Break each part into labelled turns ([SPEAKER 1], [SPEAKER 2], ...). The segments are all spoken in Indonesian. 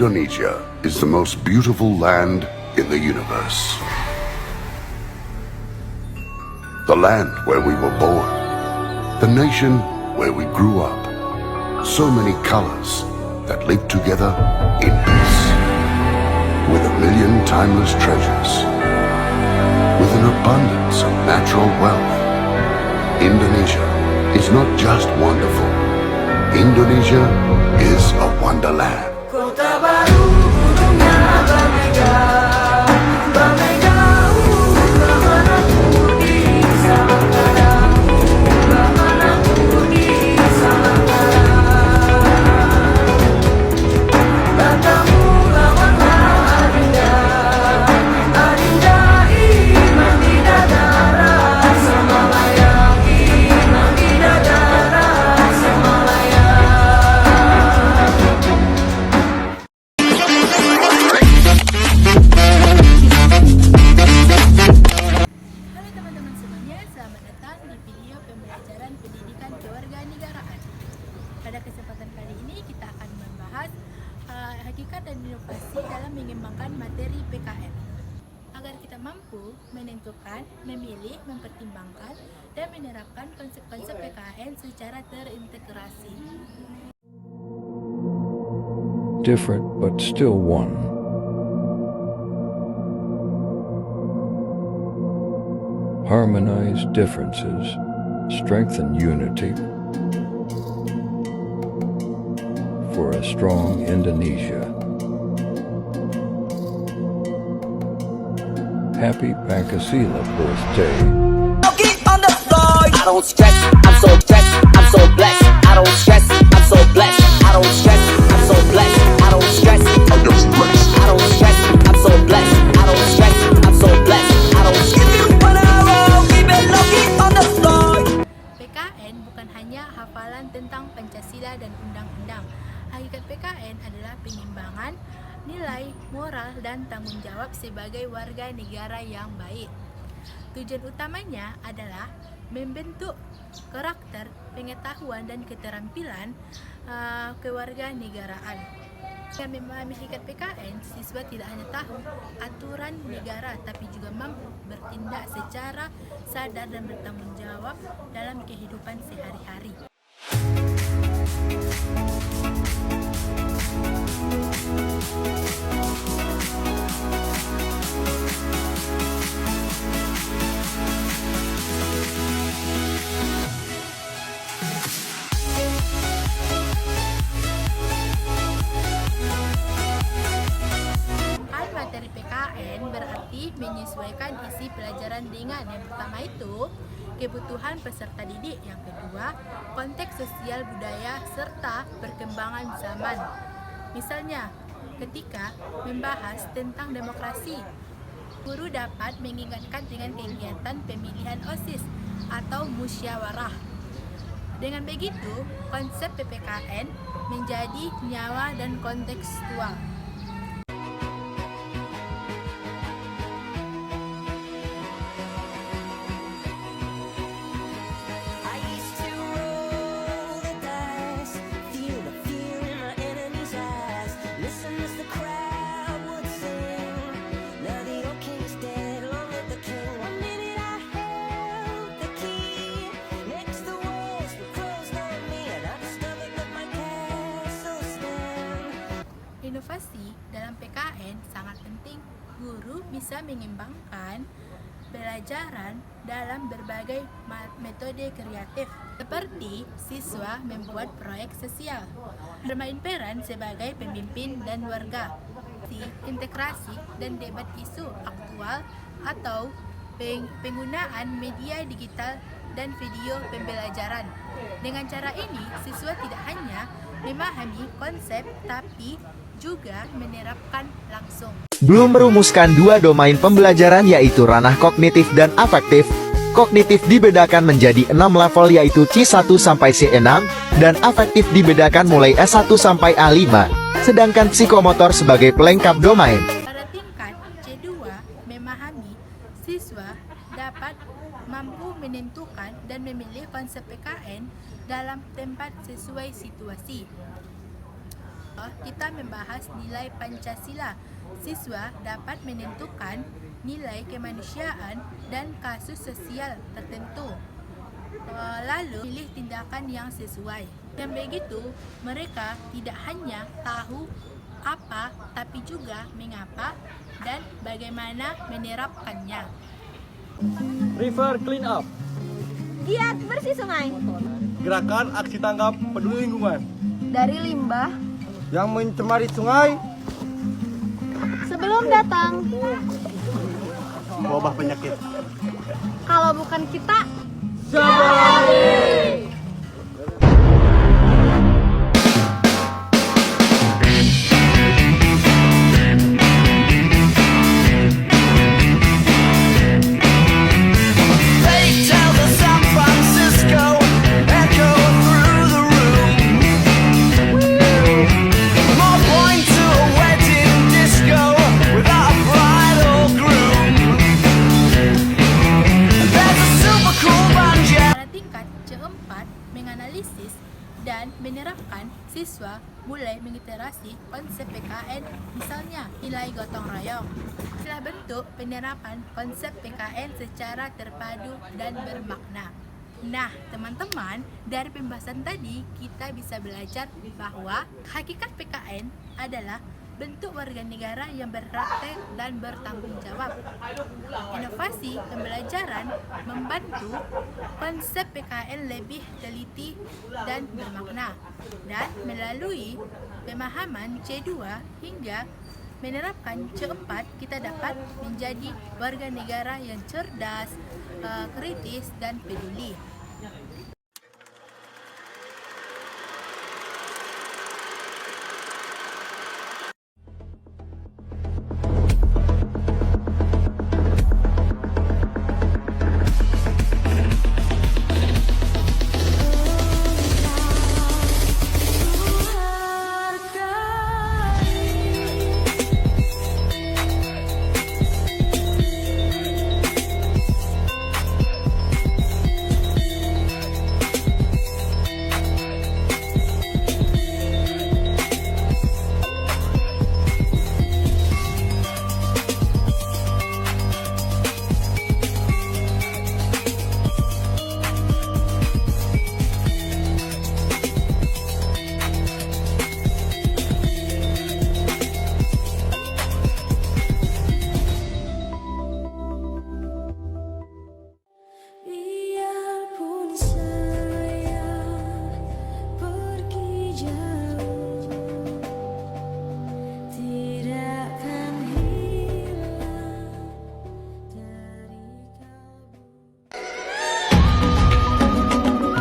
[SPEAKER 1] Indonesia is the most beautiful land in the universe. The land where we were born. The nation where we grew up. So many colors that live together in peace. With a million timeless treasures. With an abundance of natural wealth. Indonesia is not just wonderful. Indonesia is a wonderland.
[SPEAKER 2] Kota baru dunia berbeda, berbeda kemana-ku di Salangkara, kemana-ku di Salangkara. Bertemu lawanlah Adinda, Adinda iman di dada rasa Malaya, iman di dada rasa Malaya.
[SPEAKER 3] Halo teman-teman semuanya, selamat datang di video pembelajaran pendidikan kewarganegaraan. Pada kesempatan kali ini kita akan membahas hakikat dan inovasi dalam mengembangkan materi PKN. Agar kita mampu menentukan, memilih, mempertimbangkan, dan menerapkan konsep-konsep PKN secara terintegrasi.
[SPEAKER 4] Different but still one. Harmonize differences, strengthen unity for a strong Indonesia. Happy Pancasila birthday.
[SPEAKER 5] I don't stress, I'm so blessed, I'm so blessed. I don't stress, I'm so blessed. I don't stress, I'm so blessed. I don't stress, I don't stress. I don't stress, I'm so blessed. I don't stress, I'm so blessed. I don't stress. If you wanna roll, keep it low, keep on the floor.
[SPEAKER 3] PKN bukan hanya hafalan tentang Pancasila dan undang-undang. Hakikat PKN adalah pengembangan nilai, moral, dan tanggung jawab sebagai warga negara yang baik. Tujuan utamanya adalah membentuk karakter, pengetahuan, dan keterampilan kewarganegaraan. Dengan memahami hakikat PKN, siswa tidak hanya tahu aturan negara, tapi juga mampu bertindak secara sadar dan bertanggung jawab dalam kehidupan sehari-hari. Materi PKN berarti menyesuaikan isi pelajaran dengan yang pertama itu kebutuhan peserta didik, yang kedua konteks sosial budaya serta perkembangan zaman. Misalnya, ketika membahas tentang demokrasi, guru dapat mengingatkan dengan kegiatan pemilihan OSIS atau musyawarah. Dengan begitu, konsep PPKN menjadi nyawa dan kontekstual.
[SPEAKER 2] I used to roll the dice, feel the fear in my enemy's eyes. Listen as the crowd would sing. Now the old king's dead, long live the king. 1 minute I held the key. Next the walls were closed on me, and I discovered that my castle stand.
[SPEAKER 3] Inovasi dalam PKN sangat penting. Guru bisa mengembangkan pelajaran dalam berbagai metode kreatif, seperti siswa membuat proyek sosial, bermain peran sebagai pemimpin dan warga, integrasi dan debat isu aktual, atau penggunaan media digital dan video pembelajaran. Dengan cara ini, siswa tidak hanya memahami konsep, tapi juga menerapkan langsung.
[SPEAKER 6] Belum merumuskan dua domain pembelajaran yaitu ranah kognitif dan afektif. Kognitif dibedakan menjadi 6 level yaitu C1 sampai C6 dan afektif dibedakan mulai S1 sampai A5. Sedangkan psikomotor sebagai pelengkap domain.
[SPEAKER 3] Pada tingkat C2, memahami, siswa dapat mampu menentukan dan memilih konsep PKN dalam tempat sesuai situasi. Kita membahas nilai Pancasila. Siswa dapat menentukan nilai kemanusiaan dan kasus sosial tertentu. Lalu pilih tindakan yang sesuai. Dan begitu, mereka tidak hanya tahu apa, tapi juga mengapa dan bagaimana menerapkannya.
[SPEAKER 7] River Clean Up,
[SPEAKER 8] Giat bersih sungai
[SPEAKER 7] gerakan aksi tanggap peduli lingkungan
[SPEAKER 8] dari limbah
[SPEAKER 7] yang mencemari sungai,
[SPEAKER 8] sebelum datang.
[SPEAKER 7] wabah penyakit.
[SPEAKER 8] Kalau bukan kita,
[SPEAKER 5] They tell the San Francisco echo through the room. More point to a wedding disco without a bride or groom. There's a super cool banjo.
[SPEAKER 3] Pada tingkat C4, menganalisis dan menerapkan, siswa mulai mengiterasi konsep PKN, misalnya nilai gotong royong. Inilah bentuk penerapan konsep PKN secara terpadu dan bermakna. Nah, teman-teman, dari pembahasan tadi kita bisa belajar bahwa hakikat PKN adalah bentuk warga negara yang berpraktek dan bertanggung jawab. Inovasi pembelajaran membantu konsep PKN lebih teliti dan bermakna. Dan melalui pemahaman C2 hingga menerapkan C4, kita dapat menjadi warga negara yang cerdas, kritis, dan peduli.
[SPEAKER 2] Biarpun saya pergi jauh, tidak akan hilang dari kalbu.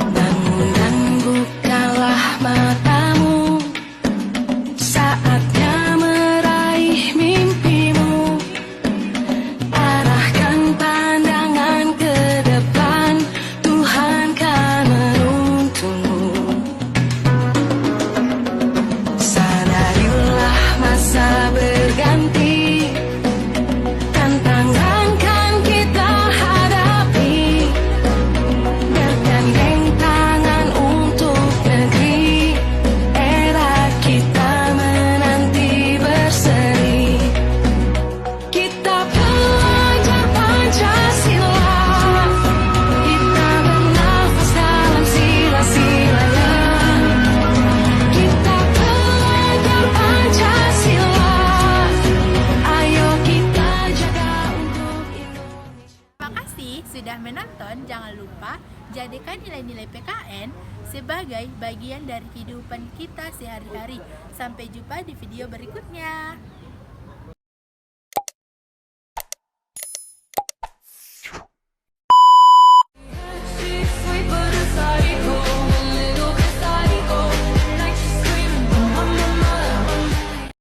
[SPEAKER 9] Dan bukalah matamu, saatnya meraih mimpimu. Arahkan pandangan ke depan, Tuhan kan menuntunmu. Sadarilah masa berganti, tantangan kan kita hadapi. Bergandeng tangan untuk negeri, era kita menanti berseri. Kita belajar Pancasila, kita bernafas dalam sila-silanya. Kita belajar Pancasila, ayo kita jaga untuk Indonesia.
[SPEAKER 3] Terima kasih sudah menonton. Jangan lupa jadikan nilai-nilai PKN sebagai bagian dari kehidupan kita sehari-hari. Sampai jumpa di video berikutnya.